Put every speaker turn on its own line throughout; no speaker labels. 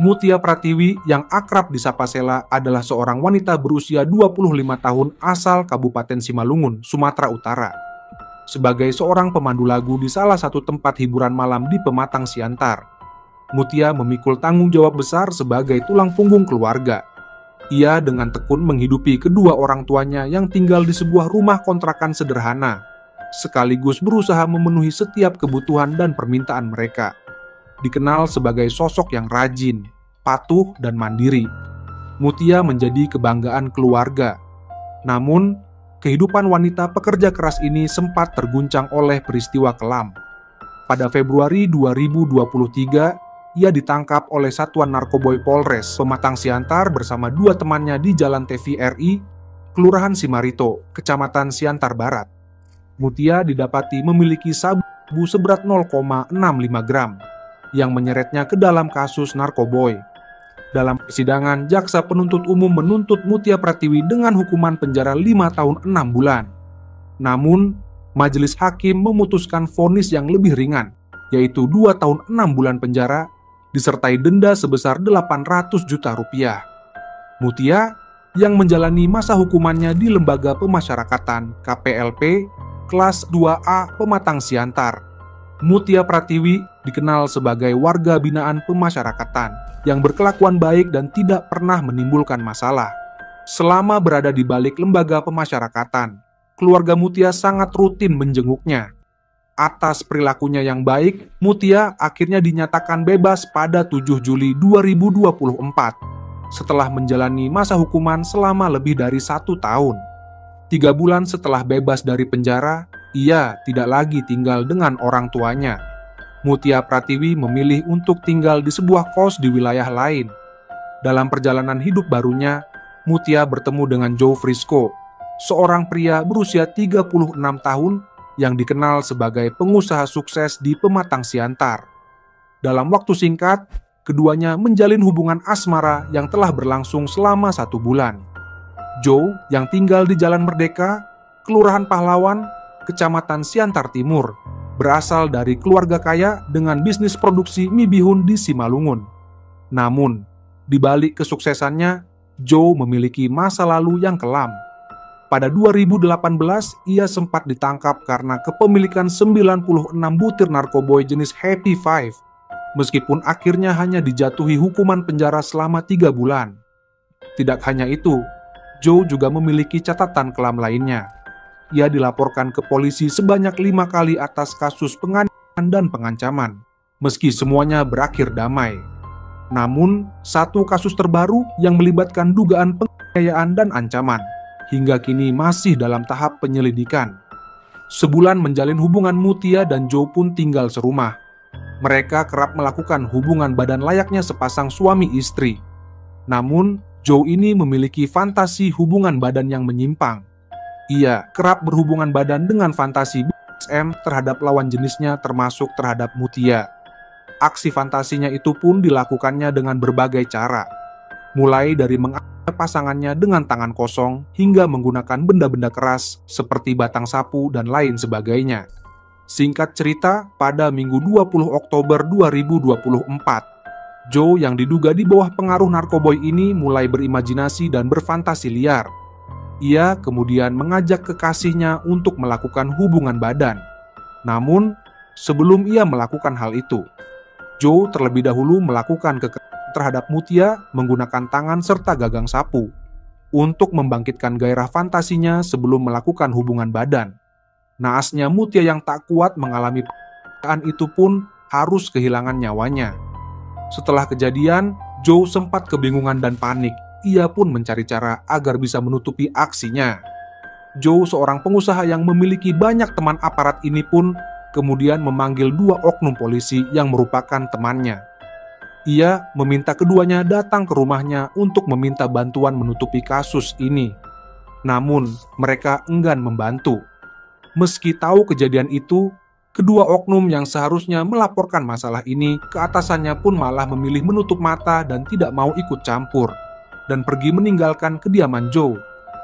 Mutia Pratiwi yang akrab disapa Sela adalah seorang wanita berusia 25 tahun asal Kabupaten Simalungun, Sumatera Utara. Sebagai seorang pemandu lagu di salah satu tempat hiburan malam di Pematang Siantar, Mutia memikul tanggung jawab besar sebagai tulang punggung keluarga. Ia dengan tekun menghidupi kedua orang tuanya yang tinggal di sebuah rumah kontrakan sederhana, sekaligus berusaha memenuhi setiap kebutuhan dan permintaan mereka. Dikenal sebagai sosok yang rajin, patuh, dan mandiri, Mutia menjadi kebanggaan keluarga. Namun, kehidupan wanita pekerja keras ini sempat terguncang oleh peristiwa kelam. Pada Februari 2023, ia ditangkap oleh Satuan Narkoboy Polres Pematang Siantar bersama dua temannya di Jalan TVRI, Kelurahan Simarito, Kecamatan Siantar Barat. Mutia didapati memiliki sabu seberat 0,65 gram yang menyeretnya ke dalam kasus narkoboy. Dalam persidangan, jaksa penuntut umum menuntut Mutia Pratiwi dengan hukuman penjara 5 tahun 6 bulan. Namun, majelis hakim memutuskan vonis yang lebih ringan, yaitu 2 tahun 6 bulan penjara, disertai denda sebesar 800 juta rupiah. Mutia, yang menjalani masa hukumannya di Lembaga Pemasyarakatan KPLP kelas 2A Pematang Siantar. Mutia Pratiwi dikenal sebagai warga binaan pemasyarakatan yang berkelakuan baik dan tidak pernah menimbulkan masalah. Selama berada di balik lembaga pemasyarakatan, keluarga Mutia sangat rutin menjenguknya. Atas perilakunya yang baik, Mutia akhirnya dinyatakan bebas pada 7 Juli 2024 setelah menjalani masa hukuman selama lebih dari 1 tahun. 3 bulan setelah bebas dari penjara, ia tidak lagi tinggal dengan orang tuanya. Mutia Pratiwi memilih untuk tinggal di sebuah kos di wilayah lain. Dalam perjalanan hidup barunya, Mutia bertemu dengan Joe Frisco, seorang pria berusia 36 tahun yang dikenal sebagai pengusaha sukses di Pematang Siantar. Dalam waktu singkat, keduanya menjalin hubungan asmara yang telah berlangsung selama 1 bulan. Joe yang tinggal di Jalan Merdeka, Kelurahan Pahlawan, Kecamatan Siantar Timur, berasal dari keluarga kaya dengan bisnis produksi mie bihun di Simalungun. Namun, di balik kesuksesannya, Joe memiliki masa lalu yang kelam. Pada 2018, ia sempat ditangkap karena kepemilikan 96 butir narkoboy jenis Happy Five, meskipun akhirnya hanya dijatuhi hukuman penjara selama 3 bulan. Tidak hanya itu, Joe juga memiliki catatan kelam lainnya. Ia dilaporkan ke polisi sebanyak 5 kali atas kasus penganiayaan dan pengancaman, meski semuanya berakhir damai. Namun, satu kasus terbaru yang melibatkan dugaan penganiayaan dan ancaman, hingga kini masih dalam tahap penyelidikan. Sebulan menjalin hubungan Mutia dan Joe pun tinggal serumah. Mereka kerap melakukan hubungan badan layaknya sepasang suami istri. Namun, Joe ini memiliki fantasi hubungan badan yang menyimpang. Ia kerap berhubungan badan dengan fantasi BDSM terhadap lawan jenisnya termasuk terhadap Mutia. Aksi fantasinya itu pun dilakukannya dengan berbagai cara, mulai dari menganiaya pasangannya dengan tangan kosong hingga menggunakan benda-benda keras seperti batang sapu dan lain sebagainya. Singkat cerita, pada Minggu 20 Oktober 2024, Joe yang diduga di bawah pengaruh narkoboy ini mulai berimajinasi dan berfantasi liar. Ia kemudian mengajak kekasihnya untuk melakukan hubungan badan. Namun, sebelum ia melakukan hal itu, Joe terlebih dahulu melakukan kekerasan terhadap Mutia menggunakan tangan serta gagang sapu untuk membangkitkan gairah fantasinya sebelum melakukan hubungan badan. Naasnya Mutia yang tak kuat mengalami penganiayaan itu pun harus kehilangan nyawanya. Setelah kejadian, Joe sempat kebingungan dan panik. Ia pun mencari cara agar bisa menutupi aksinya. Joe, seorang pengusaha yang memiliki banyak teman aparat ini pun kemudian memanggil 2 oknum polisi yang merupakan temannya. Ia meminta keduanya datang ke rumahnya untuk meminta bantuan menutupi kasus ini. Namun, mereka enggan membantu. Meski tahu kejadian itu, kedua oknum yang seharusnya melaporkan masalah ini ke atasannya pun malah memilih menutup mata dan tidak mau ikut campur, dan pergi meninggalkan kediaman Joe.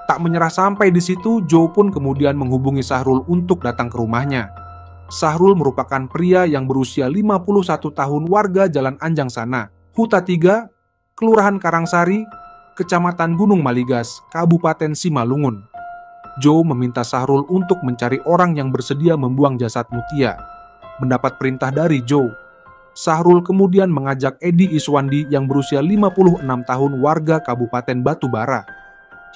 Tak menyerah sampai di situ, Joe pun kemudian menghubungi Sahrul untuk datang ke rumahnya. Sahrul merupakan pria yang berusia 51 tahun warga Jalan Anjang Sana, Huta 3, Kelurahan Karangsari, Kecamatan Gunung Maligas, Kabupaten Simalungun. Joe meminta Sahrul untuk mencari orang yang bersedia membuang jasad Mutia. Mendapat perintah dari Joe, Sahrul kemudian mengajak Edi Iswandi yang berusia 56 tahun warga Kabupaten Batubara.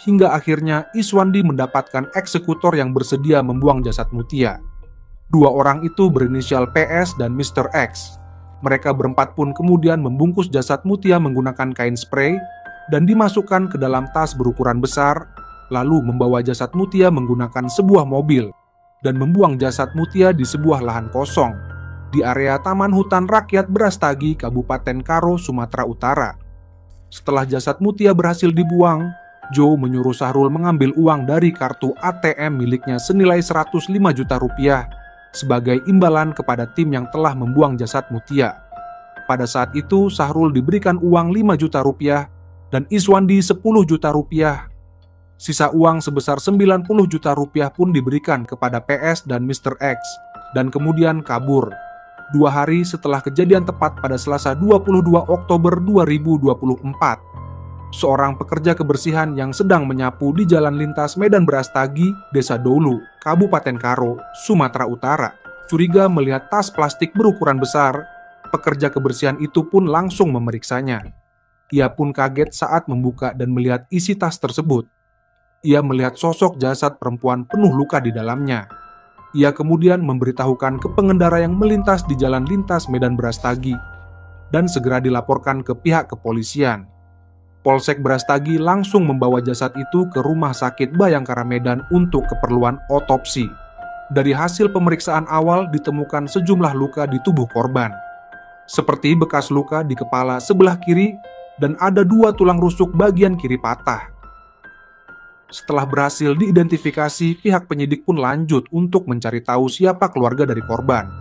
Hingga akhirnya Iswandi mendapatkan eksekutor yang bersedia membuang jasad Mutia. Dua orang itu berinisial PS dan Mr. X. Mereka berempat pun kemudian membungkus jasad Mutia menggunakan kain spray dan dimasukkan ke dalam tas berukuran besar, lalu membawa jasad Mutia menggunakan sebuah mobil dan membuang jasad Mutia di sebuah lahan kosong di area Taman Hutan Rakyat Brastagi, Kabupaten Karo, Sumatera Utara. Setelah jasad Mutia berhasil dibuang, Joe menyuruh Sahrul mengambil uang dari kartu ATM miliknya senilai 105 juta rupiah sebagai imbalan kepada tim yang telah membuang jasad Mutia. Pada saat itu, Sahrul diberikan uang 5 juta rupiah dan Iswandi 10 juta rupiah. Sisa uang sebesar 90 juta rupiah pun diberikan kepada PS dan Mr. X dan kemudian kabur. 2 hari setelah kejadian tepat pada Selasa 22 Oktober 2024. Seorang pekerja kebersihan yang sedang menyapu di jalan lintas Medan Brastagi, Desa Dolu, Kabupaten Karo, Sumatera Utara, curiga melihat tas plastik berukuran besar. Pekerja kebersihan itu pun langsung memeriksanya. Ia pun kaget saat membuka dan melihat isi tas tersebut. Ia melihat sosok jasad perempuan penuh luka di dalamnya. Ia kemudian memberitahukan ke pengendara yang melintas di jalan lintas Medan Brastagi dan segera dilaporkan ke pihak kepolisian. Polsek Brastagi langsung membawa jasad itu ke Rumah Sakit Bayangkara Medan untuk keperluan otopsi. Dari hasil pemeriksaan awal ditemukan sejumlah luka di tubuh korban, seperti bekas luka di kepala sebelah kiri dan ada 2 tulang rusuk bagian kiri patah. Setelah berhasil diidentifikasi, pihak penyidik pun lanjut untuk mencari tahu siapa keluarga dari korban.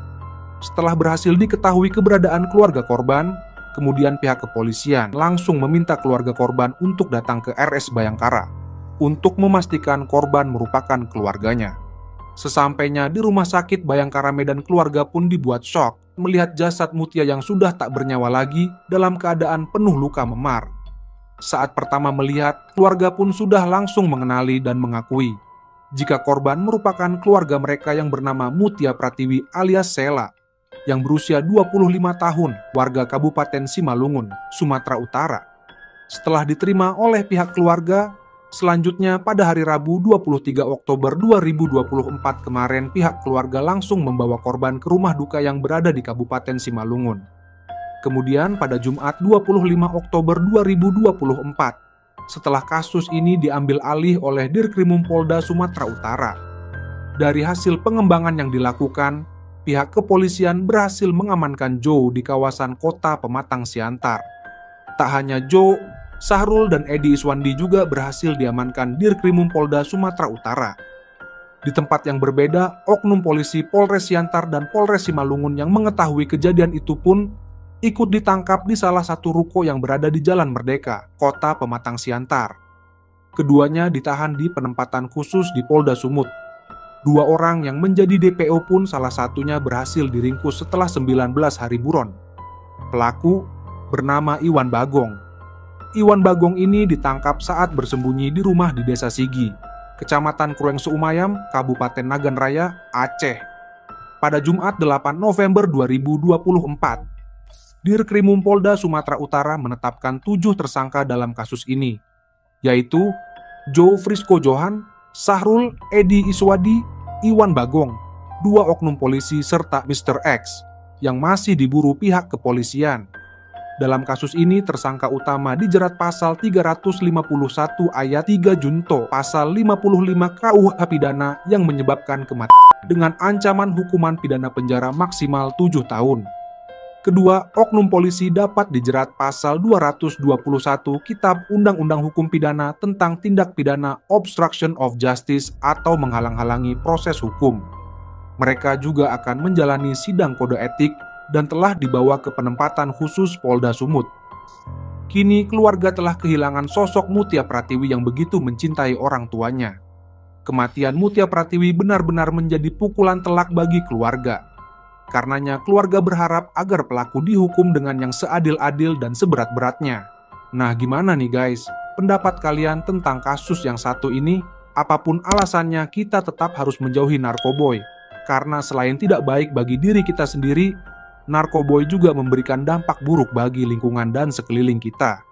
Setelah berhasil diketahui keberadaan keluarga korban, kemudian pihak kepolisian langsung meminta keluarga korban untuk datang ke RS Bayangkara untuk memastikan korban merupakan keluarganya. Sesampainya di Rumah Sakit Bayangkara Medan, keluarga pun dibuat syok melihat jasad Mutia yang sudah tak bernyawa lagi dalam keadaan penuh luka memar. Saat pertama melihat, keluarga pun sudah langsung mengenali dan mengakui jika korban merupakan keluarga mereka yang bernama Mutia Pratiwi alias Sela, yang berusia 25 tahun, warga Kabupaten Simalungun, Sumatera Utara. Setelah diterima oleh pihak keluarga, selanjutnya pada hari Rabu 23 Oktober 2024 kemarin, pihak keluarga langsung membawa korban ke rumah duka yang berada di Kabupaten Simalungun. Kemudian pada Jumat 25 Oktober 2024, setelah kasus ini diambil alih oleh Dirkrimum Polda Sumatera Utara. Dari hasil pengembangan yang dilakukan, pihak kepolisian berhasil mengamankan Joe di kawasan Kota Pematang Siantar. Tak hanya Joe, Sahrul dan Edi Iswandi juga berhasil diamankan Dirkrimum Polda Sumatera Utara. Di tempat yang berbeda, oknum polisi Polres Siantar dan Polres Simalungun yang mengetahui kejadian itu pun ikut ditangkap di salah satu ruko yang berada di Jalan Merdeka, Kota Pematang Siantar. Keduanya ditahan di penempatan khusus di Polda Sumut. 2 orang yang menjadi DPO pun salah satunya berhasil diringkus setelah 19 hari buron. Pelaku bernama Iwan Bagong. Iwan Bagong ini ditangkap saat bersembunyi di rumah di Desa Sigi, Kecamatan Krueng Seumayam, Kabupaten Nagan Raya, Aceh. Pada Jumat 8 November 2024, Dirkrimum Polda Sumatera Utara menetapkan 7 tersangka dalam kasus ini, yaitu Joe Frisco Johan, Sahrul, Edi Iswadi, Iwan Bagong, 2 oknum polisi, serta Mr. X yang masih diburu pihak kepolisian. Dalam kasus ini, tersangka utama dijerat pasal 351 ayat 3 junto pasal 55 KUH pidana yang menyebabkan kematian dengan ancaman hukuman pidana penjara maksimal 7 tahun. Kedua, oknum polisi dapat dijerat pasal 221 Kitab Undang-Undang Hukum Pidana tentang tindak pidana obstruction of justice atau menghalang-halangi proses hukum. Mereka juga akan menjalani sidang kode etik dan telah dibawa ke penempatan khusus Polda Sumut. Kini keluarga telah kehilangan sosok Mutia Pratiwi yang begitu mencintai orang tuanya. Kematian Mutia Pratiwi benar-benar menjadi pukulan telak bagi keluarga. Karenanya keluarga berharap agar pelaku dihukum dengan yang seadil-adil dan seberat-beratnya. Nah, gimana nih guys? Pendapat kalian tentang kasus yang satu ini? Apapun alasannya, kita tetap harus menjauhi narkoboy. Karena selain tidak baik bagi diri kita sendiri, narkoboy juga memberikan dampak buruk bagi lingkungan dan sekeliling kita.